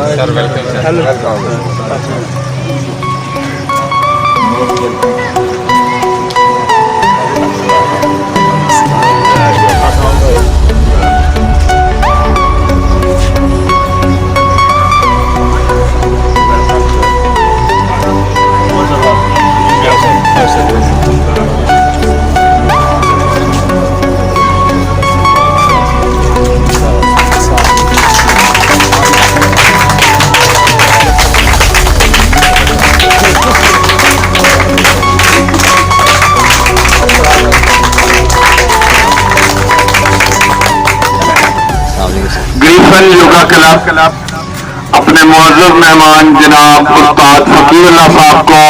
Sir welcome Griffin yoga club अपने मौजूद मेहमान जनाब उस्ताद फकीरुल्लाह साहब को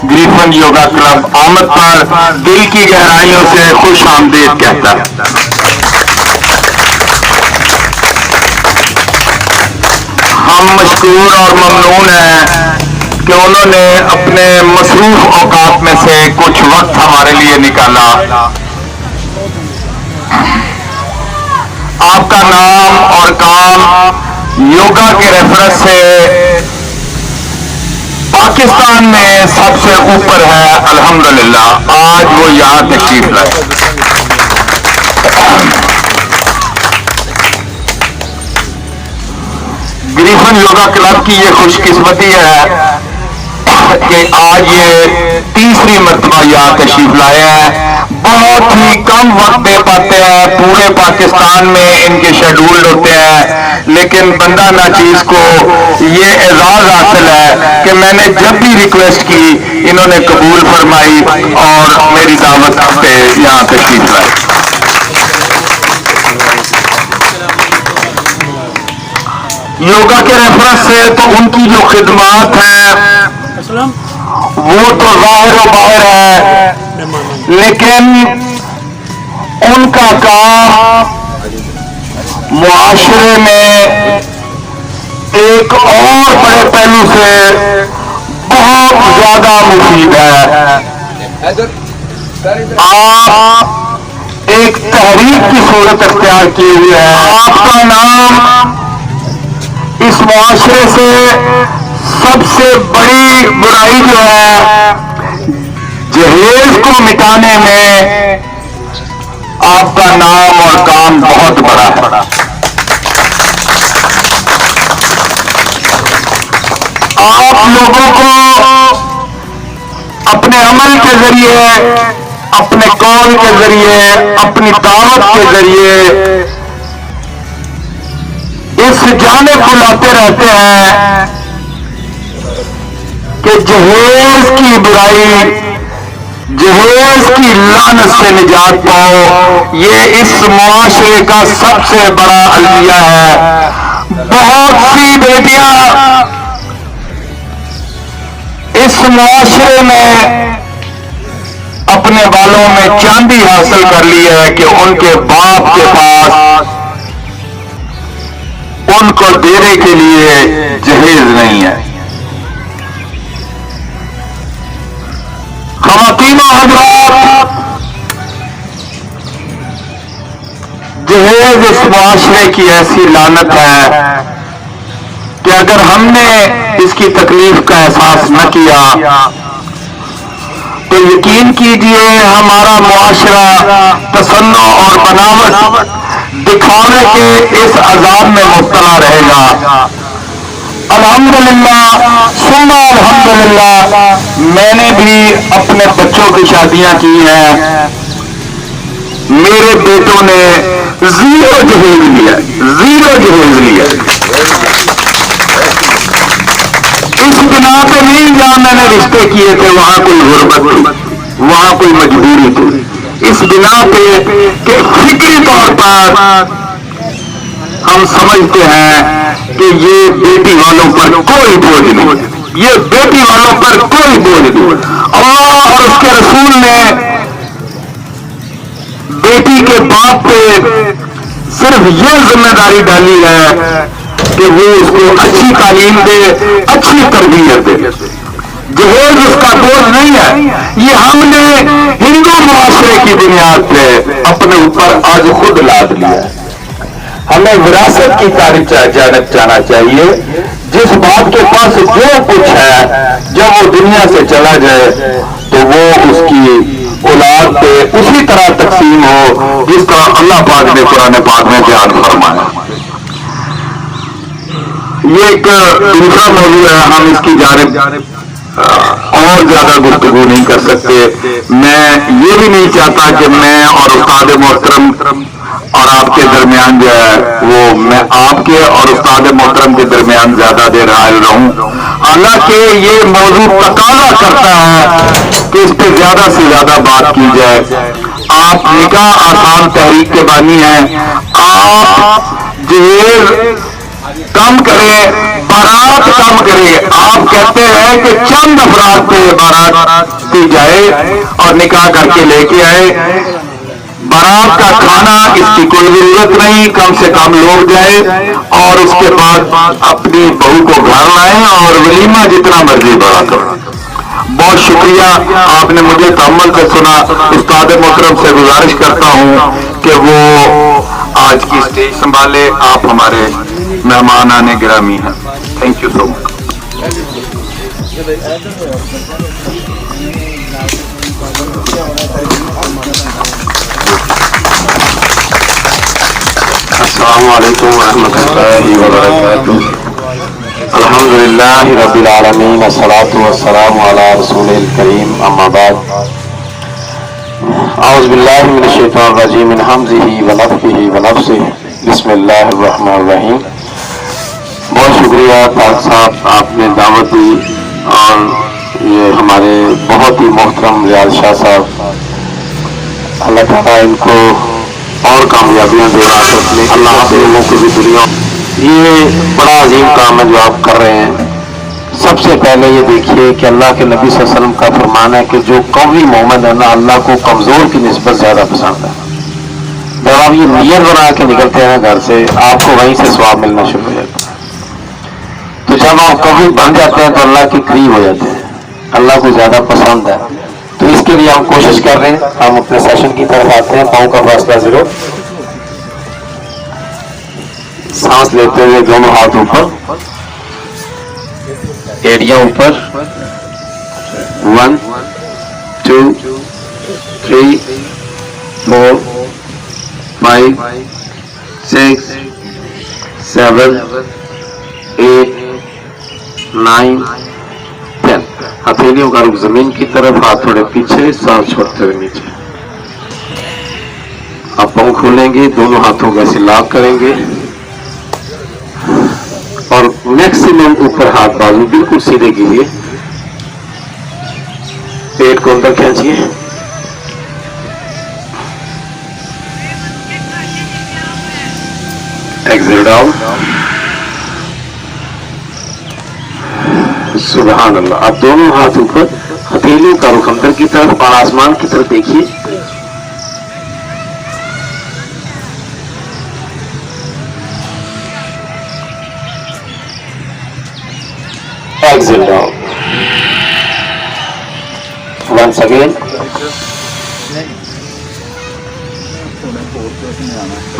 ग्रीफन योगा क्लब आमद पर दिल की गहराइयों से खुश आमदीद कहता है। हम मशकूर और ममनून हैं कि उन्होंने अपने मसरूफ औकात में से कुछ वक्त हमारे लिए निकाला। आपका नाम और काम योगा के रेफरेंस से पाकिस्तान में सबसे ऊपर है। अल्हम्दुलिल्लाह आज वो यहाँ तशरीफ लाए। ग्रीफन योगा क्लब की ये खुशकिस्मती है कि आज ये तीसरी मरतबा यहाँ तशरीफ लाए हैं। बहुत ही कम वक्त दे पाते हैं, पूरे पाकिस्तान में इनके शेड्यूल्ड होते हैं, लेकिन बंदा नाचीज को ये एजाज हासिल है कि मैंने जब भी रिक्वेस्ट की इन्होंने कबूल फरमाई और मेरी दावत पे यहाँ तशरीफ लाए। योगा के रेफरेंस से तो उनकी जो खिदमात हैं वो तो जाहिर व बाहिर है, लेकिन उनका काम मुआशरे में एक और बड़े पहलू से बहुत ज्यादा मुफीद है। आप एक तहरीक की सूरत अख्तियार किए हुए हैं। आपका नाम इस मुआशरे से सबसे बड़ी बुराई जो है जहेज को मिटाने में आपका नाम और काम बहुत बड़ा है। आप लोगों को अपने अमल के जरिए, अपने कौल के जरिए, अपनी दावत के जरिए इस जाने को लाते रहते हैं कि जहेज की बुराई, जहेज की लानत से निजात पाओ। ये इस मुआशरे का सबसे बड़ा अलमिया है। बहुत सी बेटियां इस मुआशरे में अपने बालों में चांदी हासिल कर ली है कि उनके बाप के पास उनको देने के लिए जहेज नहीं है। ख़वातीनो हज़रात, जहेज इस मुआशरे की ऐसी लानत है कि अगर हमने इसकी तकलीफ का एहसास न किया तो यकीन कीजिए हमारा मुआशरा तसन्नो और बनावट दिखावे के इस अजाब में मुब्तला रहेगा। अल्हम्दुलिल्लाह सुन्ना अल्हम्दुलिल्लाह मैंने भी अपने बच्चों की शादियां की हैं। मेरे बेटों ने जीरो जहेज लिया, जीरो जहेज लिया। इस बिना पे नहीं जहां मैंने रिश्ते किए थे वहां कोई गुर्बत थी, वहां कोई मजबूरी थी। इस बिना पे कि फिक्री तौर पर हम समझते हैं कि ये बेटी वालों पर कोई बोझ नहीं, ये बेटी वालों पर कोई बोझ नहीं। अल्लाह और उसके रसूल ने बेटी के बाप पे सिर्फ ये जिम्मेदारी डाली है कि वो उसको अच्छी तालीम दे, अच्छी तरबियत दे। जहेज उसका बोझ नहीं है। ये हमने हिंदू मुआशरे की बुनियाद पे अपने ऊपर आज खुद लाद लिया है। हमें विरासत की तारीफ जानना चाहिए। जिस बाप के पास जो कुछ है जब वो दुनिया से चला जाए तो वो उसकी औलाद पे उसी तरह तकसीम हो जिस तरह अल्लाह पाक ने कुरान पाक में बयान फरमाया। ये एक दूसरा मौजूद है, हम इसकी जानिब और ज्यादा गुफ्तगू नहीं कर सकते। मैं ये भी नहीं चाहता कि मैं और उस्ताद मोहतरम और आपके दरमियान जो है वो मैं आपके और उस्ताद मोहतरम के दरमियान ज्यादा देर हाजिर रहूं। हालांकि ये मौजूद तकाजा करता है कि इस पर ज्यादा से ज्यादा बात की जाए। आप निकाह आसान तहरीक के बानी हैं, आप जहेज कम करें, बारात कम करें। आप कहते हैं कि चंद अफराद पे बारात दी जाए और निकाह करके लेके आए। बारात का खाना इसकी कोई जरूरत नहीं, कम से कम लोग जाए और उसके बाद अपनी बहू को घर लाएं और वलीमा जितना मर्जी बड़ा करो। बहुत शुक्रिया, आपने मुझे तअम्मुल से सुना। उस्ताद मोहतरम से गुजारिश करता हूं कि वो आज की स्टेज संभाले। आप हमारे मेहमान आने गिरामी हैं। Thank you so much. अस्सलामु अलैकुम वरहमतुल्लाहि वबरकातुहू। अल्हम्दुलिल्लाहि रब्बिल आलमीन, अस्सलातु वस्सलामु अला रसूलिल करीम, अम्मा बाद। औज़ु बिल्लाहि मिनश शैतानिर रजीम, मिन हमज़िही व नफ़्ख़िही व नफ़्सिही, बिस्मिल्लाहिर रहमानिर रहीम। बहुत शुक्रिया ताज साहब, आपने दावत दी और ये हमारे बहुत ही मोहतरम रियाज शाह साहब, अल्लाह ताला इनको और कामयाबियां दे रहा है। अल्लाह अपने मुंह की भी दुनिया, ये बड़ा अजीम काम है जो आप कर रहे हैं। सबसे पहले ये देखिए कि अल्लाह के नबी सल्लल्लाहु अलैहि वसल्लम का फरमान है कि जो कौवी मोमिन है ना, अल्लाह को कमजोर की निस्बत ज्यादा पसंद है। जब आप ये नियत बना के निकलते हैं घर से, आपको वहीं से स्वाब मिलना शुरू हो जाता है। तो जब आप कभी बन जाते हैं तो अल्लाह के करीब हो जाते हैं, अल्लाह को ज्यादा पसंद है। तो इसके लिए हम कोशिश कर रहे हैं। हम अपने सेशन की तरफ आते हैं। पाँव का फासला 0, सांस लेते हुए दोनों हाथ ऊपर, एड़ियां ऊपर। 1 2 3 4 5 6 7 8 9 10। हथेलियों का रुख जमीन की तरफ, हाथ थोड़े पीछे, सांस छोड़ते हुए नीचे। आप पाँव खोलेंगे, दोनों हाथों का ऐसे लॉक करेंगे और मैक्सिमम ऊपर हाथ बाजू बिल्कुल सीधे कीजिए। पेट को अंदर खींचिए। Exhale down. सुभान अल्लाह। अब दोनों हाथ ऊपर, हथेलियों का रुख अंदर की तरफ और आसमान की तरफ देखिए। Exhale down. Once again.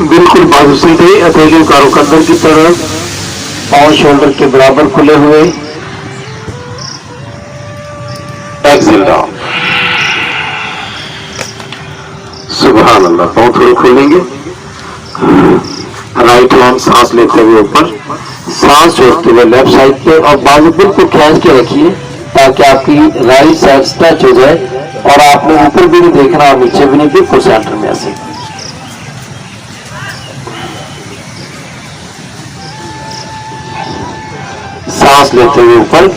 बिल्कुल बाजू सीधे, हथेलियों का रुख अंदर की तरफ, पांव शोल्डर के बराबर खुले हुए। Exhale down. सुभान अल्लाह। पांव थोड़े खोलेंगे। राइट हैंड सांस लेते हुए ऊपर, सांस छोड़ते हुए लेफ्ट साइड पे, और बाजू बिल्कुल खींच के रखिए ताकि आपकी राइट साइड टच हो जाए और आपने ऊपर भी नहीं देखना और नीचे भी नहीं, बिल्कुल सेंटर में ऐसे। सांस लेते हुए ऊपर,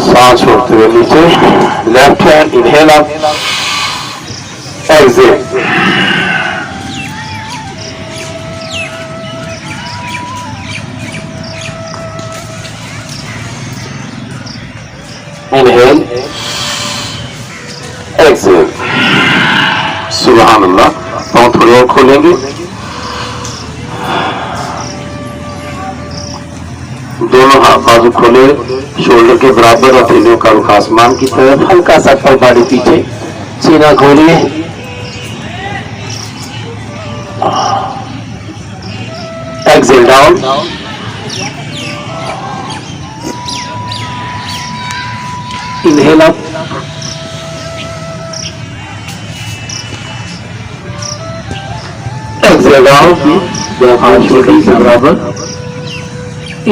सांस छोड़ते हुए नीचे। Left hand inhale up, exhale. Inhale, exhale. सुभान अल्लाह। पाँव थोड़ी और खोलेंगे। दोनों हाथ बाजू खोले, शोल्डर के बराबर, हथेलियों का रुख आसमान की तरफ, हल्का सा अपर बॉडी पीछे, सीना खोलिए। Exhale down. Inhale up. Exhale down. Your hands shoulders के बराबर.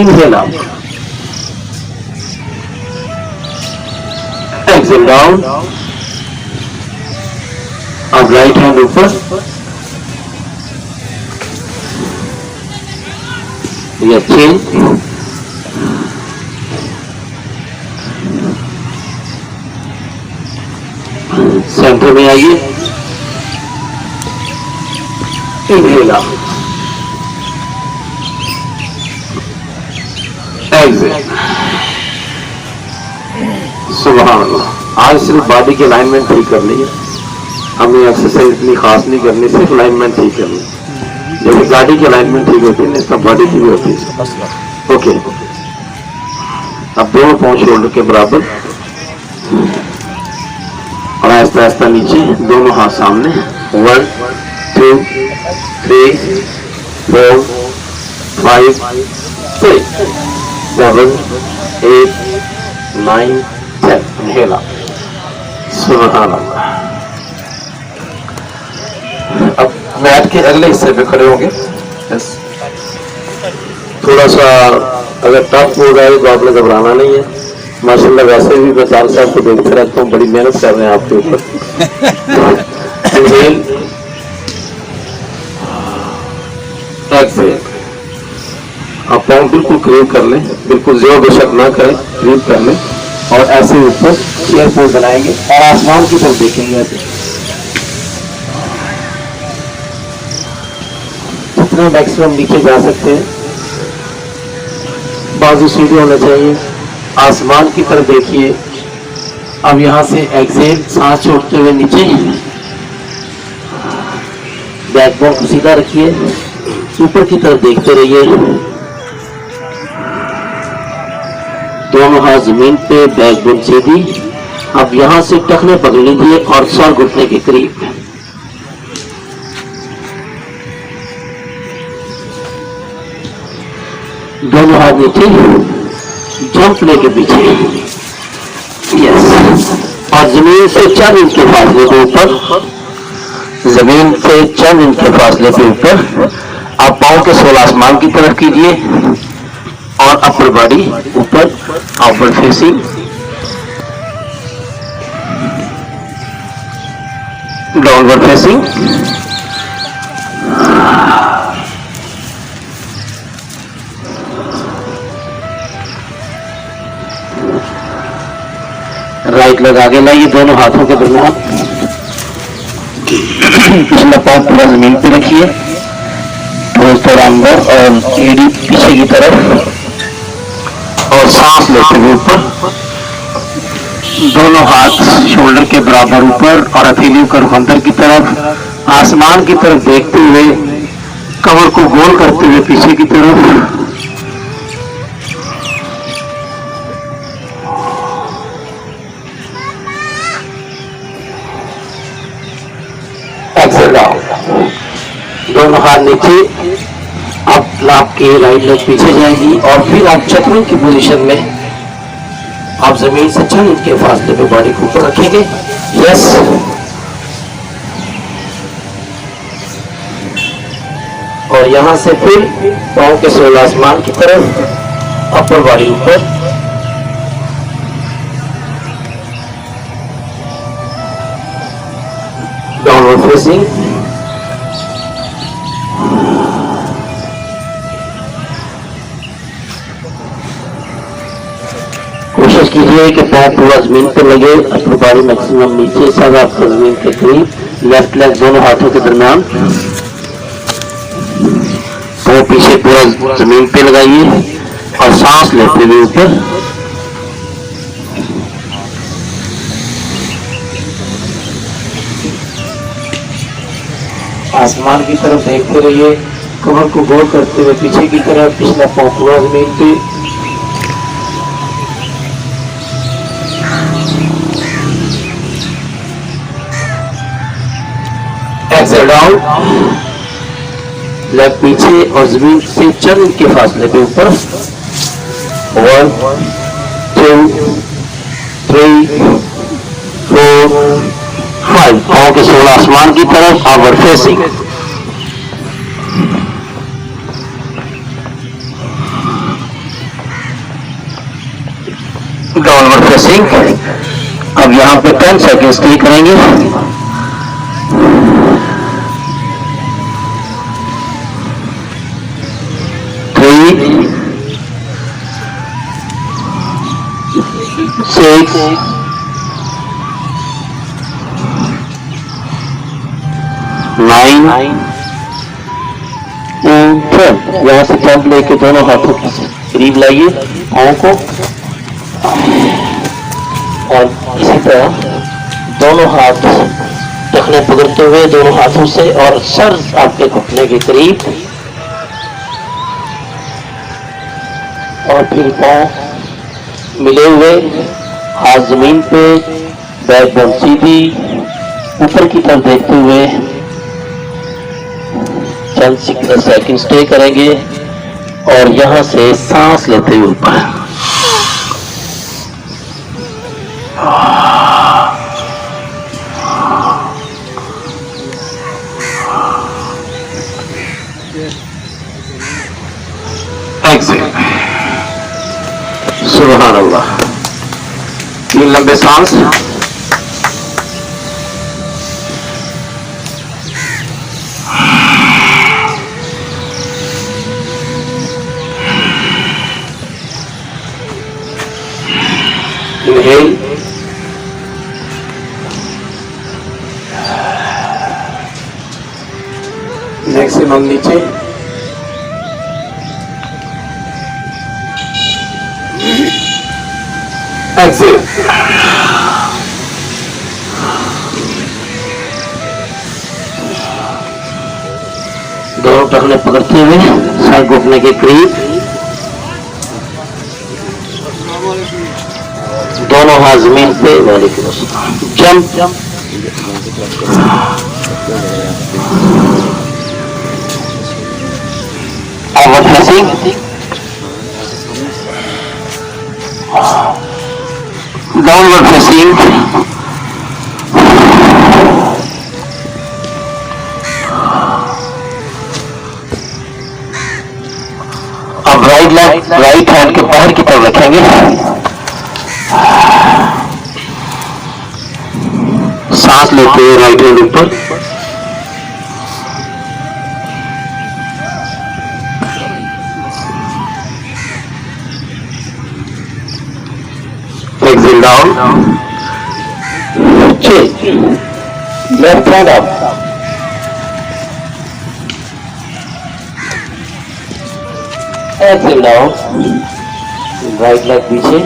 Inhale up. Exhale down. अब राइट हैंड ऊपर. ये चेन. सेंटर में आइए. Inhale up. Exhale. सुभान अल्लाह. आज सिर्फ बॉडी की अलाइनमेंट ठीक कर ली है. हमें एक्सरसाइज इतनी खास नहीं करनी, सिर्फ अलाइनमेंट ठीक करनी. जैसे गाड़ी की अलाइनमेंट ठीक होती है ना, इसका बॉडी की भी होती है. ओके. अब दोनों पांव शोल्डर के बराबर और आहिस्ता आहिस्ता नीचे. दोनों हाथ सामने. 1 2 3 4 5 6 7 8 9 10. Inhale up. सुभान अल्लाह. अब मैट के अगले हिस्से पे खड़े होंगे. यस. थोड़ा सा अगर टफ हो रहा है तो आपने घबराना नहीं है. माशाल्लाह वैसे भी मैं चार साहब को देखते रहता हूँ, बड़ी मेहनत कर रहे हैं आपके ऊपर. आप पाँव बिल्कुल करीब कर लें, बिल्कुल जोर बेशक ना करें, करीब कर लें और ऐसे ऊपर चेयर पोज बनाएंगे और आसमान की तरफ देखेंगे. ऐसे जितना मैक्सिमम नीचे जा सकते हैं. बाजू सीधे होना चाहिए. आसमान की तरफ देखिए. अब यहां से एक्सेल सांस छोड़ते हुए नीचे. बैकबोन को सीधा रखिए. ऊपर की तरफ देखते रहिए. दोनों हाथ जमीन पे, बैकबोन सीधी. अब यहां से टखने पकड़ लीजिए और सर घुटने के करीब. दोनों हाथ नीचे. जंप लेके पीछे. यस. और जमीन से 4 इंच के फासले के ऊपर. जमीन से 4 इंच के फासले के ऊपर आप पाँव के सोल आसमान की तरफ कीजिए और अपर बॉडी ऊपर. Outward facing. Downward facing. Right leg आगे लाइए दोनों हाथों के दरमियान. पिछला पाँव पूरा जमीन पे रखिए. थोड़ा अंदर और एड़ी पीछे की तरफ और सांस लेते हुए ऊपर. दोनों हाथ शोल्डर के बराबर ऊपर और हथेलियों का रुख अंदर की तरफ. आसमान की तरफ देखते हुए कमर को गोल करते हुए पीछे की तरफ. दोनों हाथ नीचे. अब आपके राइट लेग पीछे जाएगी और फिर आप चक्रों की पोजीशन में आप जमीन से 4 इंच के फासले पे बॉडी को ऊपर रखेंगे. यस. और यहां से फिर पांव के सोल आसमान की तरफ. अपर बॉडी ऊपर. Downward facing. कोशिश कीजिए कि पैर पूरा जमीन पर लगे. अपर बॉडी मैक्सिमम नीचे. सब आपको जमीन के करीब. लेफ्ट लेग दोनों हाथों के दरमियान. तो पीछे पूरा जमीन पे लगाइए और सांस लेते हुए ऊपर. आसमान की तरफ देखते रहिए. कमर को गोल करते हुए पीछे की तरफ. पिछला पांव पूरा जमीन पे. Exhale down. लेग पीछे और जमीन से 4 इंच के फासले के ऊपर. 1 2 3 4 5 पाँव के सोल आसमान की तरफ, आवर फेसिंग। Downward facing. अब यहाँ पे 10 सेकेंड स्टे करेंगे। 3 6 9 and 10। यहाँ से जंप लेके दोनों हाथों के करीब लाइए पाँव को, और इसी तरह दोनों हाथ टखने पकड़ते हुए दोनों हाथों से, और सर आपके घुटने के करीब, और फिर पाँव मिले हुए, हाथ जमीन पे, बैकबोन सीधी, ऊपर की तरफ देखते हुए चंद सेकंड स्टे करेंगे, और यहां से सांस लेते हुए ऊपर। सुभान अल्लाह। 3 लंबे सांस। इनहेल, मैक्सिमम नीचे, एक्सेल। दोनों टखने पकड़ते हुए सर घुटने के करीब, दोनों हाथ जमीन पे, वालेकुम अस्सलाम। जंप। आवर फेसिंग, डाउनवर्ड फेसिंग। अब राइट हैंड के बाहर की तरफ रखेंगे, सांस लेते हुए राइट हैंड ऊपर, exhale down, change, left hand up, exhale down, right leg पीछे,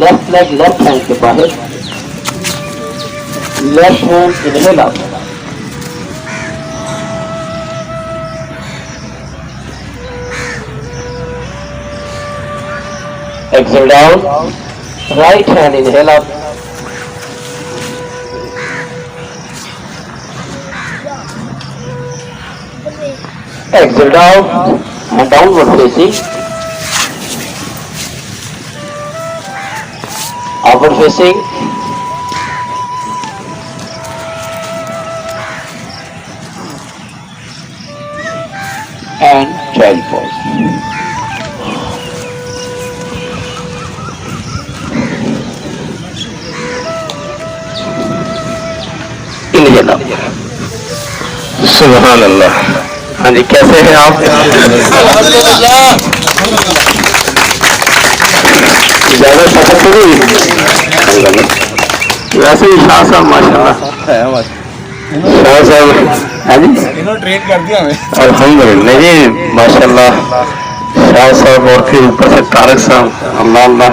लेफ्ट लेग लेफ्ट हैंड के बाहर, left hand inhale up, exhale down, right hand inhale up, exhale down and downward facing, upward facing, and child pose. सुभान अल्लाह। हाँ जी, कैसे हैं आप? ज्यादा सफर तो नहीं, वैसे ही शाह साहब माशाल्लाह। शाह साहब, हाँ जी, ट्रेन कर दिया हमें अल्हम्दुलिल्लाह जी माशाल्लाह। शाह साहब और फिर ऊपर से तारक साहब, अल्लाह अल्लाह।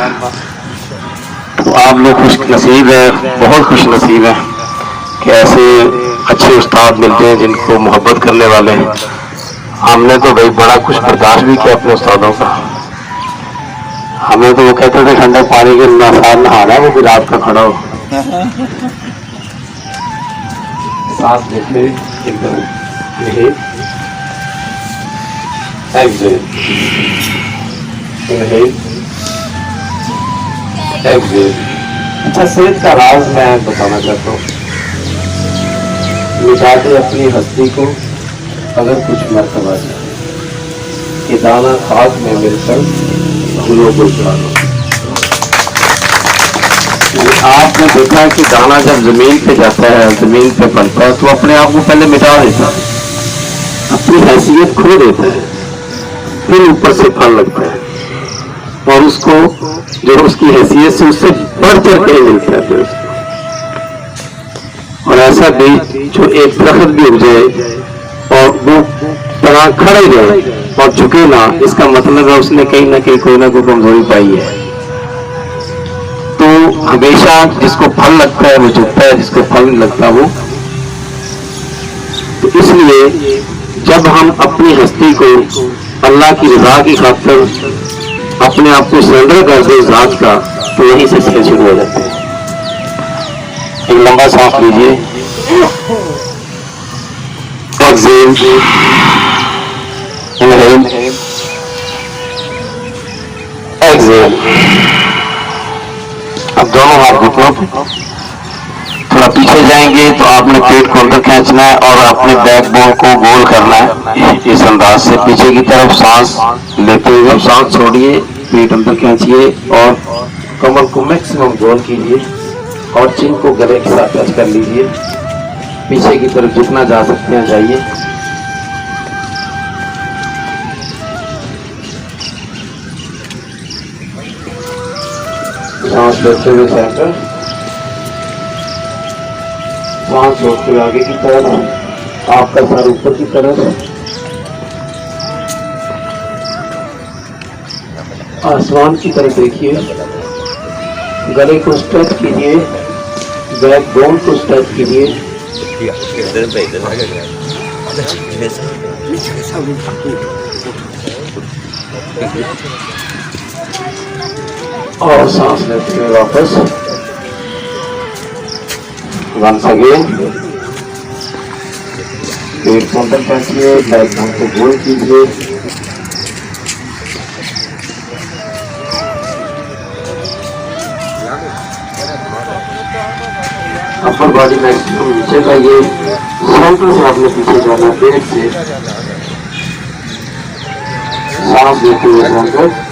तो आप लोग खुश नसीब हैं, बहुत खुश नसीब हैं कि ऐसे अच्छे उस्ताद मिलते हैं जिनको मोहब्बत करने वाले हैं। हमने तो भाई बड़ा कुछ बर्दाश्त भी किया अपने उस्तादों का। हमें तो वो कहते थे ठंडे पानी के साथ नहाना, वो भी रात का खड़ा हो। सांस लेते एकदम इनहेल, एक्सेल, इनहेल, एक्सेल। अच्छा, सेहत का राज मैं बताना चाहता हूँ। मिटा दे अपनी हस्ती को अगर कुछ मर्तबा जाए, ये दाना खाक में मिलकर फूलों को उजाड़ो। आपने देखा कि दाना जब जमीन पे जाता है, जमीन पे पड़ता है, तो अपने आप को पहले मिटा देता है, अपनी हैसियत खो देता है, फिर ऊपर से फल लगता है और उसको जो उसकी हैसियत से उससे बढ़ चढ़ के मिलता है फिर उसको। और ऐसा बीज जो एक दरख्त भी उग जाए और वो तना खड़े जाए और झुके ना, इसका मतलब है उसने कहीं ना कहीं कोई ना कोई कमजोरी पाई है। तो हमेशा जिसको फल लगता है वो झुकता है, जिसको फल नहीं लगता वो। तो इसलिए जब हम अपनी हस्ती को अल्लाह की रजा की खातिर अपने आप को सरेंडर कर दे जात का, तो यहीं से खेल शुरू हो जाते हैं। एक लंबा सांस लीजिए, एक्सेल, इनहेल, एक्सेल। अब दोनों हाथ घुटनों पे, थोड़ा पीछे जाएंगे तो आपने पेट को अंदर खींचना है और अपने बैकबोन को गोल करना है। इस अंदाज से पीछे की तरफ सांस लेते हुए सांस छोड़िए, पेट अंदर खींचिए और कमर को मैक्सिमम गोल कीजिए और चिन को गले के साथ टच कर लीजिए। पीछे की तरफ जितना जा सकते हैं जाइए। सांस लेते हुए सेंटर, सांस छोड़ते हुए आगे की तरफ, आपका सर ऊपर की तरफ, आसमान की तरफ देखिए, गले को स्ट्रेच कीजिए, बैक बोन को स्ट्रेच कीजिए। और सांस लेते हुए वापस, वंस अगेन, पेट को अंदर खींचिए, बैक बोन को गोल कीजिए। अपर बॉडी मैक्सिमम नीचे लाइए, सेंटर से आपने पीछे जाना, पेट से सांस लेते हुए सेंटर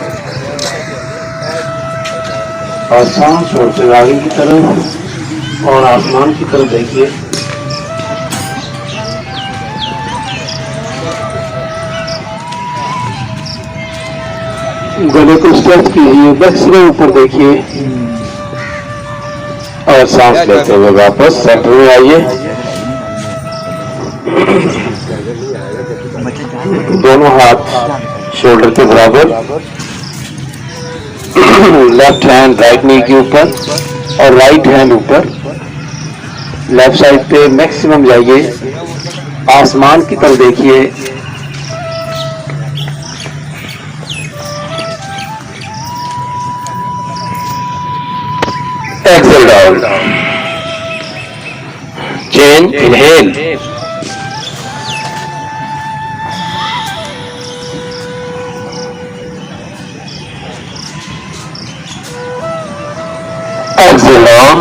और सांस छोड़ते हुए आगे की तरफ और आसमान की तरफ देखिए। गले को स्ट्रेच कीजिए, मैक्सिमम ऊपर देखिए और सांस लेते हुए वापस सेंटर में आइए। दोनों हाथ शोल्डर के बराबर, लेफ्ट हैंड राइट नी के ऊपर और राइट हैंड ऊपर। लेफ्ट साइड पे मैक्सिमम जाइए, आसमान की तरफ देखिए। Exhale down, chain, inhale, exhale down,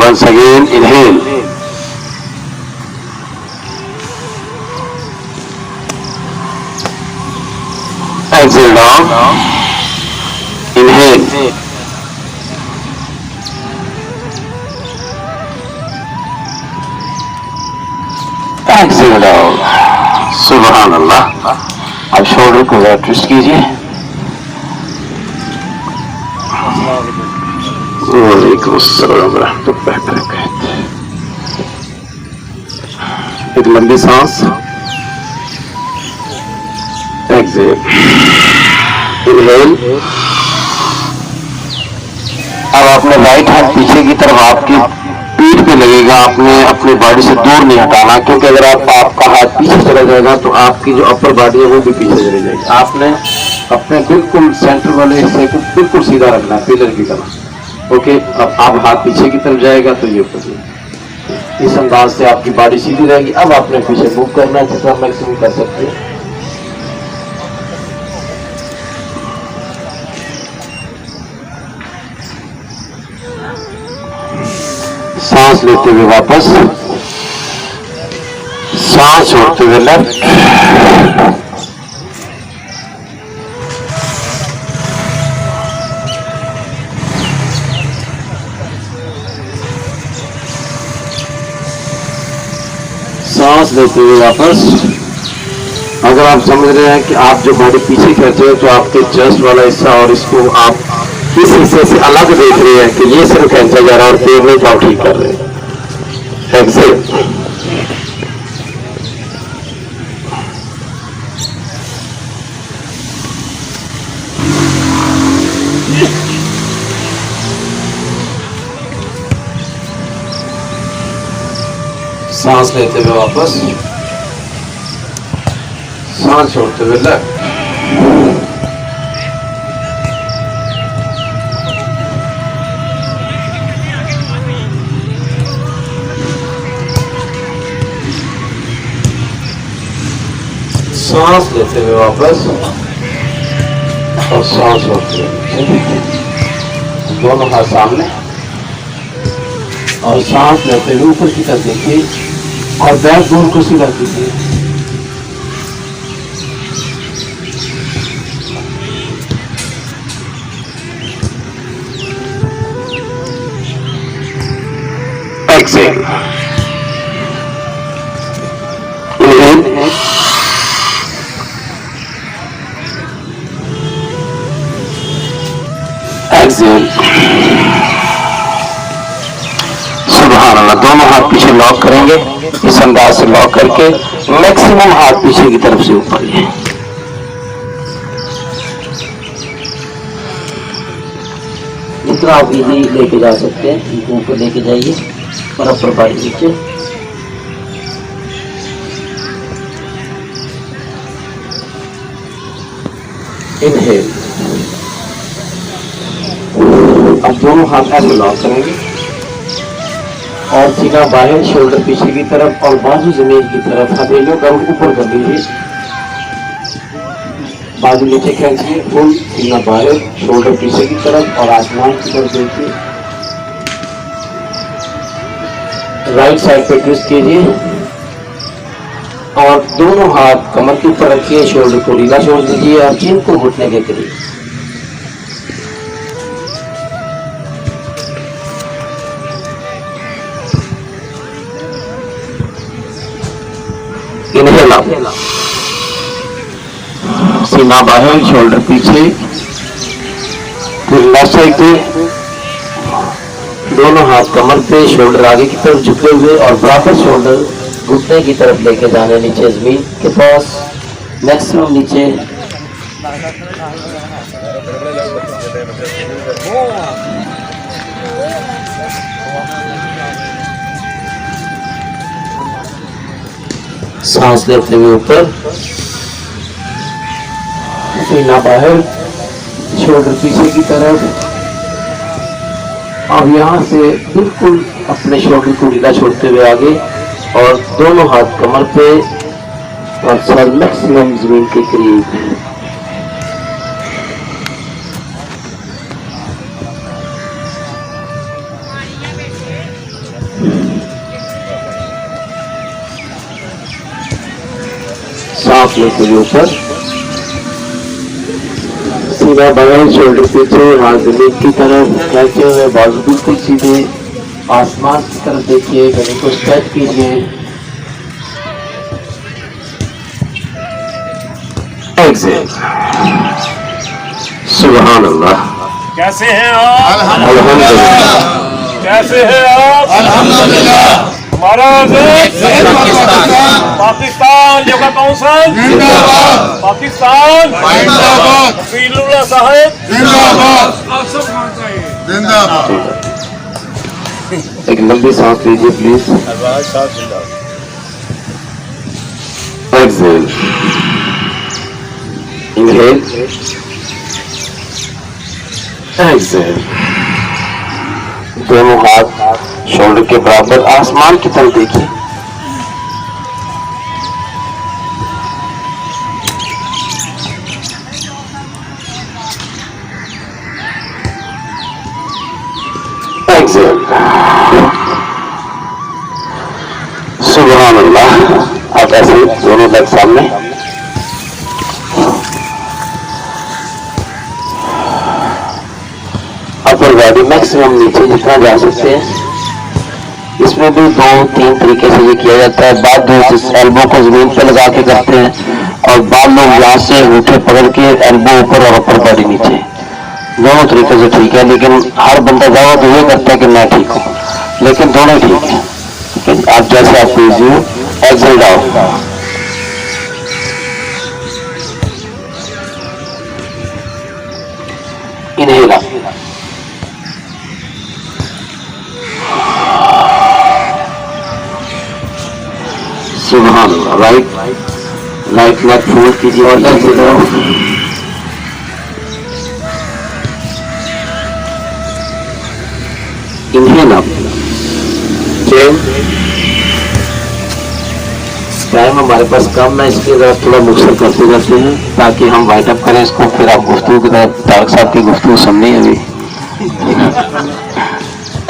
once again inhale, exhale down, inhale, exhale down, सुभान अल्लाह। अब शोल्डर को जरा ट्विस्ट कीजिए, वालेकुम अस्सलाम रहमतुल्लाहि व बरकातहू। एक लंबी सांस, एक्सेल, इनहेल। अब आपने राइट हैंड पीछे की तरफ आपकी पीठ पे लगेगा, आपने अपनी बॉडी से दूर नहीं हटाना, क्योंकि अगर आपका हाथ पीछे चला जाएगा तो आपकी जो अपर बॉडी है वो भी पीछे चली जाएगी। आपने अपने बिल्कुल सेंटर वाले हिस्से को बिल्कुल सीधा रखना है, पिलर की तरह। ओके, अब हाथ पीछे की तरफ जाएगा तो ये ऊपर, इस अंदाज से आपकी बॉडी सीधी रहेगी। अब आपने पीछे मूव करना है, जितना मैक्सिमम कर सकते हैं। सांस लेते हुए वापस, सांस छोड़ते हुए लेफ्ट, सांस लेते हुए वापस। अगर आप समझ रहे हैं कि आप जो बॉडी पीछे कहते हो तो आपके चेस्ट वाला हिस्सा और इसको आप इस हिस्से से अलग देख रहे हैं कि ये सिर्फ खेचा जा रहा है और पेड़ नहीं पाव ठीक कर रहे हैं। एक्सेल, सांस लेते हुए वापस, सांस छोड़ते हुए लेफ्ट, सांस लेते हुए वापस और सांस छोड़ते हुए, दोनों हाथ सामने और सांस लेते हुए ऊपर की तरफ देखिए और बैकबोन को सीधा कीजिए। एक्सेल, एक्सेल, सुभान अल्लाह। दोनों हाथ पीछे लॉक करेंगे, इस अंदाज से लॉक करके मैक्सिमम हाथ पीछे की तरफ से ऊपर ले। जितना आप इजी लेके जा सकते हैं इनको ऊपर लेके जाइए और अपर बाई नीचे। इनहेल, अब दोनों हाथ ऐसे लॉक करेंगे और सीना बाहर, शोल्डर पीछे की तरफ और बाजू जमीन की तरफ, हथेलियों का ऊपर कर लीजिए, बाजू नीचे खींचिए, फुल सीना बाहर, शोल्डर पीछे की तरफ और आसमान की तरफ देखिए। राइट साइड पे ट्विस्ट कीजिए और दोनों हाथ कमर के ऊपर रखिए, शोल्डर को ढीला छोड़ दीजिए और चिन को घुटने के करीब। इनहेल आप, सीना बाहर, शोल्डर पीछे, फिर लेफ्ट साइड पे, दोनों हाथ कमर पे, शोल्डर आगे की तरफ झुके हुए और बराबर शोल्डर घुटने की तरफ लेके जाने, नीचे जमीन के पास, मैक्सिमम नीचे। सांस लेते हुए ऊपर, सीना बाहर, शोल्डर पीछे की तरफ। अब यहाँ से बिल्कुल अपने शोल्डर को ढीला छोड़ते हुए आगे और दोनों हाथ कमर पे और सर मैक्सिमम जमीन के करीब। सांस लेते हुए ऊपर, सीधा बगल, शोल्डर पीछे, हाथ जमीन की तरफ खेलते हुए, बाजू बिल्कुल सीधे, आसमान की तरफ देखिए, गले को स्ट्रेच कीजिए। एक्सेल, सुभान अल्लाह। कैसे हैं आप? अल्हम्दुलिल्लाह। कैसे हैं आप? अल्हम्दुलिल्लाह। हमारा देश पाकिस्तान योगा काउंसिल जिंदाबाद। पाकिस्तान जिंदाबाद। हफीजुल्लाह साहब जिंदाबाद। जिंदाबाद। एक लंबी सांस लीजिए प्लीज। Excel, inhale, Excel. दोनों हाथ शोल्डर के बराबर आसमान की तरफ देखिए। एक्सेल, सुभान अल्लाह। आप ऐसे दोनों लेग सामने, अपर बॉडी मैक्सिमम नीचे जितना जा सकते हैं। इसमें भी 2-3 तरीके से ये किया जाता है। बाद में एल्बो को जमीन पे लगा के करते हैं और बाद लोग यहाँ से अंगूठे पकड़ के एल्बो ऊपर और अपर बॉडी नीचे, दोनों तरीके से ठीक है। लेकिन हर बंदा जाओ तो ये करता है कि मैं ठीक हूँ, लेकिन दोनों ठीक है। आप जैसे आप ईजी हो, एक्सेल डाउन, इनहेल अप, सुभान अल्लाह। राइट लेग फोल्ड कीजिए और exhale down, inhale up. Time हमारे पास कम है, इसलिए जरा थोड़ा मुख्तर करते जाते हैं ताकि हम वाइट अप करें इसको, फिर आप गुफ्तगू की तरफ तारक साहब की गुफ्तगू सुननी है अभी।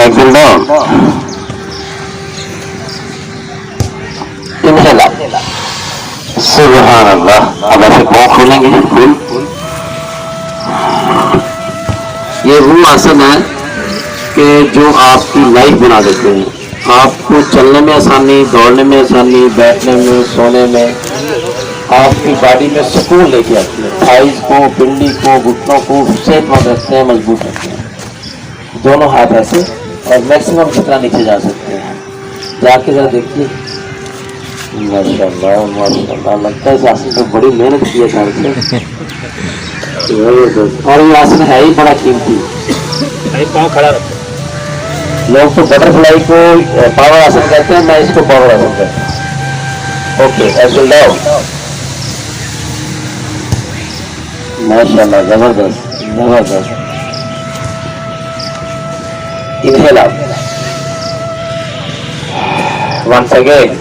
एक्सेल डाउन, इनहेल अप, सुभान अल्लाह। अब ऐसे पाँव खोलेंगे फुल। ये वो आसन है कि जो आपकी लाइफ बना देते हैं, आपको चलने में आसानी, दौड़ने में आसानी, बैठने में, सोने में, आपकी बॉडी में सुकून लेके आती है। थाइज को, पिंडी को, घुटनों को सेहतमंद रखते हैं, मजबूत रखते हैं। दोनों हाथ ऐसे और मैक्सिमम जितना नीचे जा सकते हैं। जाके जरा देखिए, माशाल्लाह माशाल्लाह, लगता है इस आसन पे बड़ी मेहनत की है सारे। और ये आसन है ही बड़ा कीमती। पाँव खड़ा रखो। लोग तो बटरफ्लाई को पावर आसन कहते हैं, मैं इसको पावर आसन कहता हूँ। ओके, एक्सेल डाउन, माशाल्लाह, जबरदस्त जबरदस्त। Inhale up, once again,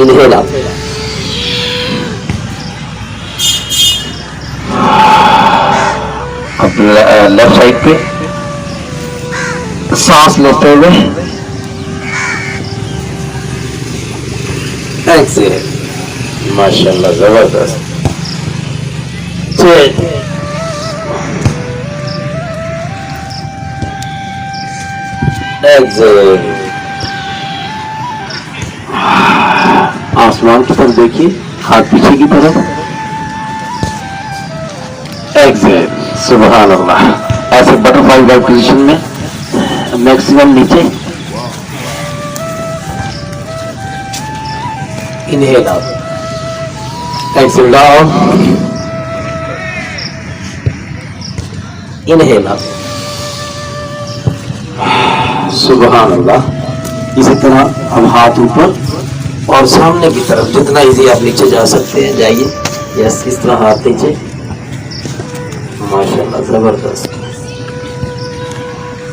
inhale up, अब लेफ्ट साइड पे सांस लेते हुए एक्सेल, माशाल्लाह जबरदस्त। चेंज, एक्सेल, आसमान की तरफ देखिए, हाथ पीछे की तरफ, एक्सेल, सुभान अल्लाह। ऐसे बटरफ्लाई वाली पोजीशन में मैक्सिमम नीचे, inhale up, exhale down, inhale up, सुभान अल्लाह। इसी तरह अब हाथ ऊपर और सामने की तरफ जितना इजी आप नीचे जा सकते हैं जाइए। यस, इस तरह हाथ नीचे, माशाल्लाह जबरदस्त,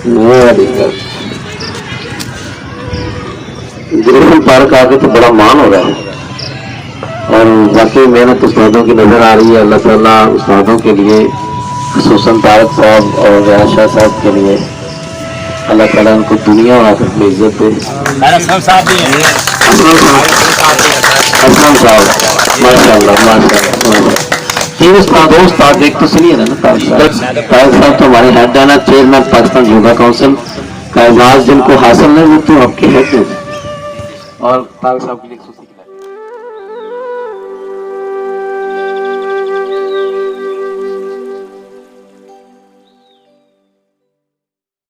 वेरी गुड। गुरुकुल पार्क आके तो बड़ा मान हो रहा है और बाकी मेहनत उस्तादों की नजर आ रही है। अल्लाह ताला उस्तादों के लिए, खुसूसन तारक साहब और शाह साहब के लिए अल्लाह ताला उनको दुनिया और आखिरत में इज्जत दे। असलम साहब भी हैं। असलम साहब, माशाल्लाह माशाल्लाह। तीन उस्ताद एक तो सुनिए ना, तारक साहब तो हमारे हेड है ना, चेयरमैन पाकिस्तान योगा काउंसिल का एजाज जिनको हासिल है वो तो आपके हेड है। और तारक साहब के लिए